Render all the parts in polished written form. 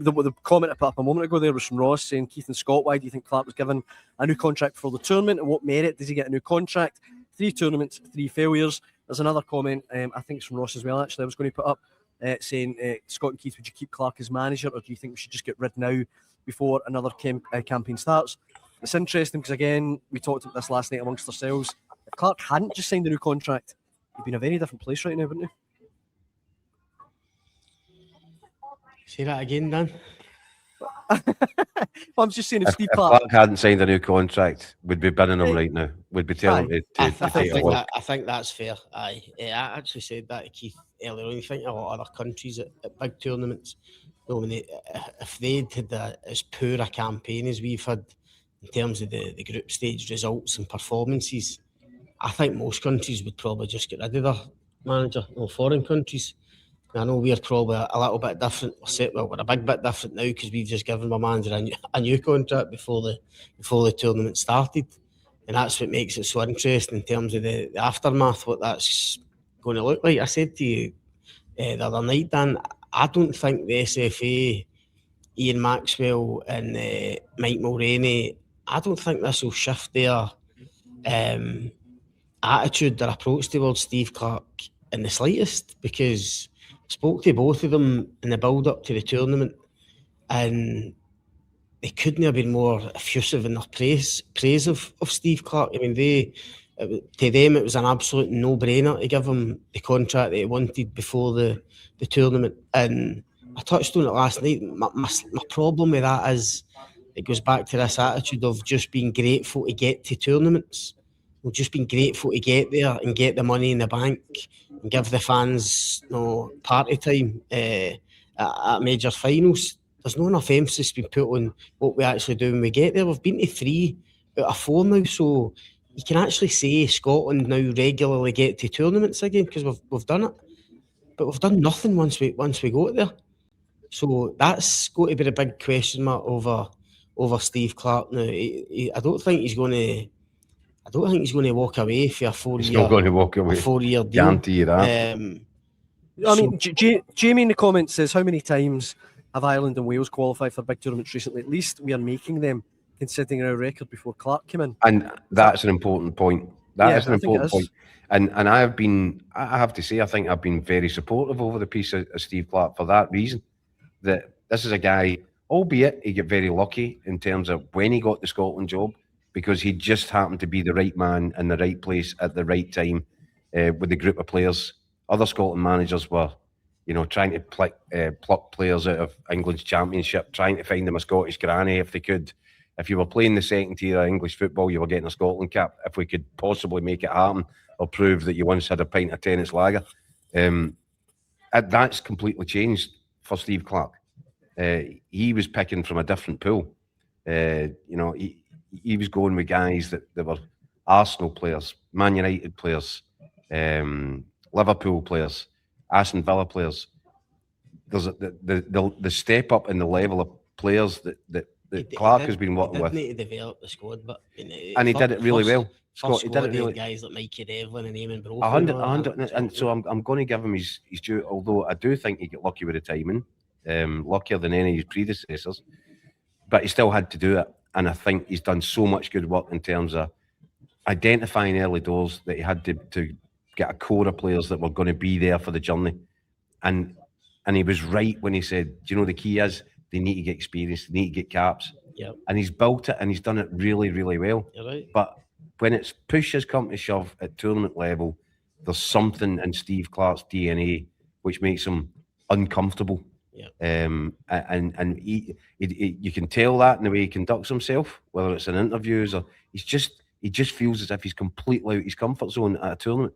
the comment I put up a moment ago there was from Ross saying, Keith and Scott, why do you think Clarke was given a new contract for the tournament, and what merit does he get a new contract? 3 tournaments, 3 failures. There's another comment, I think it's from Ross as well, actually, I was going to put up, saying, Scott and Keith, would you keep Clarke as manager, or do you think we should just get rid now before another campaign starts? It's interesting because, again, we talked about this last night amongst ourselves. If Clarke hadn't just signed a new contract, he'd be in a very different place right now, wouldn't he? Say that again, Dan. I'm just saying, if Steve Clarke hadn't signed a new contract, we'd be binning him right now. We'd be telling him to take a walk. I think that's fair. I actually said that to Keith earlier on. You think a lot of other countries at big tournaments, you know, if they'd had as poor a campaign as we've had in terms of the group stage results and performances, I think most countries would probably just get rid of their manager. You know, foreign countries. I know we're probably a little bit different. We're a big bit different now because we've just given my manager a new contract before the tournament started, and that's what makes it so interesting in terms of the aftermath, what that's going to look like. I said to you the other night, Dan, I don't think the SFA, Ian Maxwell and Mike Mulroney, I don't think this will shift their attitude, their approach towards Steve Clarke in the slightest, because I spoke to both of them in the build-up to the tournament, and they couldn't have been more effusive in their praise of Steve Clarke. I mean, to them it was an absolute no-brainer to give him the contract that he wanted before the tournament. And I touched on it last night. My problem with that is it goes back to this attitude of just being grateful to get to tournaments. We've just been grateful to get there and get the money in the bank and give the fans, you know, party time at major finals. There's not enough emphasis been put on what we actually do when we get there. We've been to 3 out of 4 now, so you can actually say Scotland now regularly get to tournaments again because we've done it, but we've done nothing once we got there. So that's got to be the big question mark over Steve Clarke now. I don't think he's going to walk away for a 4-year. He's not going to walk away. 4-year deal. Guarantee you that. I mean, Jamie in the comments says, how many times have Ireland and Wales qualified for big tournaments recently? At least we are making them, considering our record before Clarke came in. And that's an important point. That is an important point. And I have to say, I think I've been very supportive over the piece of Steve Clarke for that reason. That this is a guy, albeit he got very lucky in terms of when he got the Scotland job, because he just happened to be the right man in the right place at the right time with the group of players. Other Scotland managers were, you know, trying to pluck players out of England's championship, trying to find them a Scottish granny if they could. If you were playing the second tier of English football, you were getting a Scotland cap if we could possibly make it happen or prove that you once had a pint of tennis lager. That's completely changed for Steve Clarke. He was picking from a different pool. You know, he was going with guys that were Arsenal players, Man United players, Liverpool players, Aston Villa players. There's the step up in the level of players that Clarke has been working with. He did need to develop the squad, but and he did it really well. Scott, he did it really. Guys like Mikey Devlin and Eamon Brophy. 100, and so I'm going to give him his due. Although I do think he got lucky with the timing, luckier than any of his predecessors, but he still had to do it. And I think he's done so much good work in terms of identifying early doors that he had to get a core of players that were going to be there for the journey. And he was right when he said, do you know, the key is they need to get experience, they need to get caps. Yep. And he's built it and he's done it really, really well. You're right. But when it's push has come to shove at tournament level, there's something in Steve Clarke's DNA which makes him uncomfortable. Yeah. And he, you can tell that in the way he conducts himself, whether it's in interviews or he just feels as if he's completely out his comfort zone at a tournament.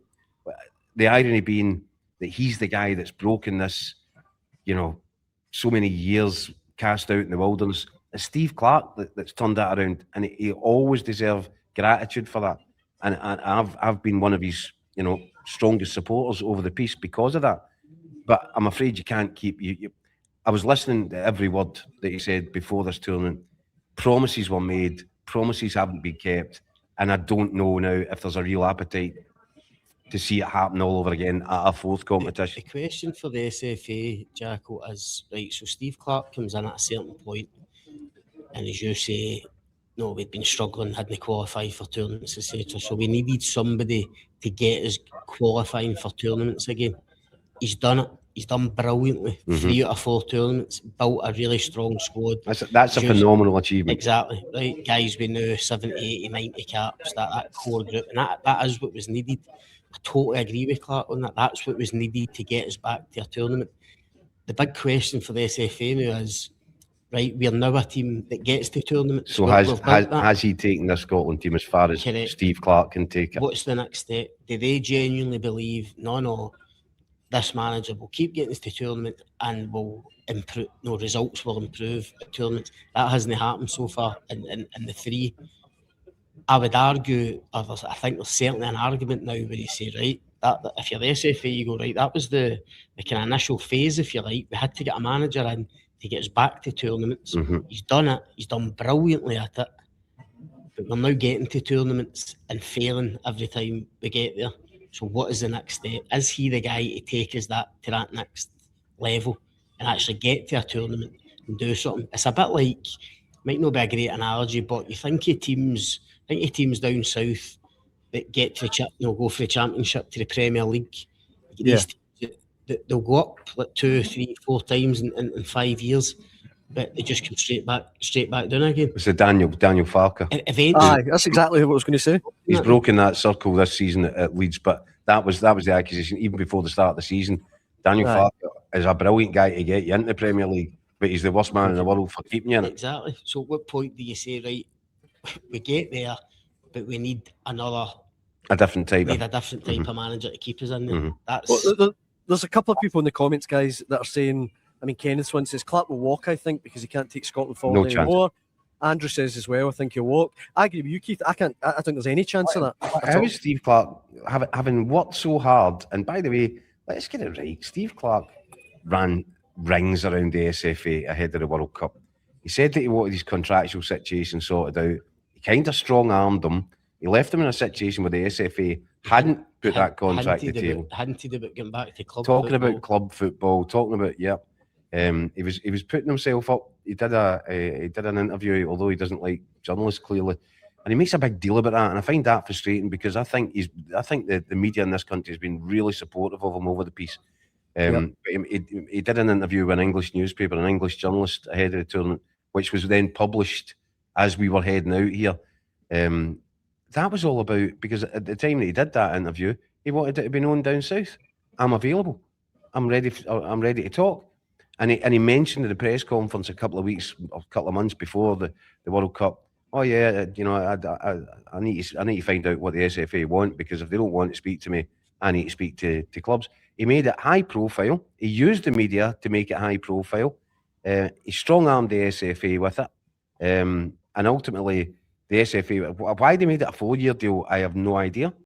The irony being that he's the guy that's broken this, you know, so many years cast out in the wilderness. It's Steve Clarke that's turned that around, and he always deserves gratitude for that. And I've been one of his, you know, strongest supporters over the piece because of that. But I'm afraid you can't keep you. I was listening to every word that he said before this tournament. Promises were made, promises haven't been kept, and I don't know now if there's a real appetite to see it happen all over again at a fourth competition. The question for the SFA, Jacko, is right. So Steve Clarke comes in at a certain point, and as you say, no, we'd been struggling, hadn't qualified for tournaments, etc. So we needed somebody to get us qualifying for tournaments again. He's done it. He's done brilliantly. 3 out of 4 tournaments, built a really strong squad. That's a phenomenal achievement. Exactly, right? Guys we know 70, 80, 90 caps, that core group. And that is what was needed. I totally agree with Clarke on that. That's what was needed to get us back to a tournament. The big question for the SFA now is, right, we're now a team that gets to tournaments. So has he taken the Scotland team as far as Steve Clarke can take it? What's the next step? Do they genuinely believe, no, this manager will keep getting us to tournament and will improve, results will improve at tournaments? That hasn't happened so far in the 3. I would argue, I think there's certainly an argument now where you say, right, that if you're the SFA, you go, right, that was the kind of initial phase, if you like. We had to get a manager in to get us back to tournaments. He's done it. He's done brilliantly at it. But we're now getting to tournaments and failing every time we get there. So what is the next step? Is he the guy to take us to that next level and actually get to a tournament and do something? It's a bit like, might not be a great analogy, but you think of teams down south that get to go for the championship to the Premier League. Yeah. They'll go up like 2, 3, 4 times in 5 years, but they just come straight back down again. It's the Daniel Farke. Aye, that's exactly what I was going to say. He's broken that circle this season at Leeds, but that was the accusation even before the start of the season. Daniel Farke is a brilliant guy to get you into the Premier League, but he's the worst man in the world for keeping you in it. Exactly. So at what point do you say, right, we get there, but we need a different type of manager to keep us in there? There's a couple of people in the comments, guys, that are saying, I mean, Kenneth Swin says Clarke will walk, I think, because he can't take Scotland forward anymore. Andrew says as well, I think he'll walk. I agree with you, Keith. I think there's any chance of that. How is Steve Clarke having worked so hard? And by the way, let's get it right. Steve Clarke ran rings around the SFA ahead of the World Cup. He said that he wanted his contractual situation sorted out. He kind of strong-armed them. He left them in a situation where the SFA hadn't put that contract to the table. Hadn't he about getting back to club talking football? About club football, talking about he was putting himself up. He did an interview, although he doesn't like journalists clearly, and he makes a big deal about that. And I find that frustrating because I think the media in this country has been really supportive of him over the piece. He did an interview with an English newspaper, an English journalist ahead of the tournament, which was then published as we were heading out here. That was all about, because at the time that he did that interview, he wanted it to be known down south. I'm available. I'm ready to talk. And he mentioned at the press conference a couple of months before the World Cup, oh yeah, I need to find out what the SFA want, because if they don't want to speak to me, I need to speak to clubs. He made it high profile. He used the media to make it high profile. He strong-armed the SFA with it. And ultimately, the SFA, why they made it a 4-year deal, I have no idea.